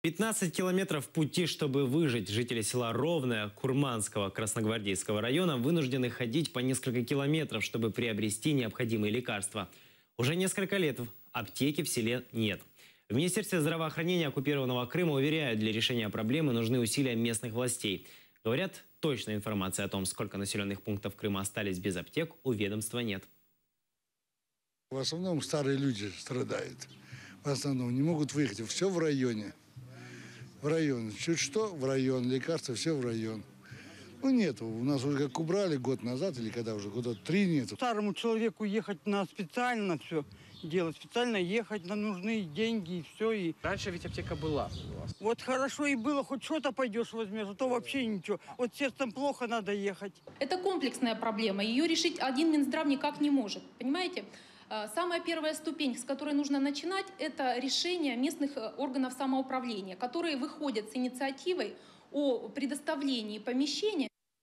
15 километров пути, чтобы выжить. Жители села Ровное Курманского Красногвардейского района вынуждены ходить по несколько километров, чтобы приобрести необходимые лекарства. Уже несколько лет аптеки в селе нет. В Министерстве здравоохранения оккупированного Крыма уверяют, для решения проблемы нужны усилия местных властей. Говорят, точной информации о том, сколько населенных пунктов Крыма остались без аптек, у ведомства нет. В основном старые люди страдают. В основном не могут выехать. Все в районе. В район. Чуть что в район. Лекарства все в район. Ну нету. У нас уже как убрали год назад, или когда уже, года 3 нету. Старому человеку ехать на специально все делать. Специально ехать, на нужны деньги и все. И... Раньше ведь аптека была у вас. Вот хорошо и было, хоть что-то пойдешь возьмешь, а то вообще ничего. Вот сердцем плохо, надо ехать. Это комплексная проблема. Ее решить один Минздрав никак не может. Понимаете? Самая первая ступень, с которой нужно начинать, это решение местных органов самоуправления, которые выходят с инициативой о предоставлении помещения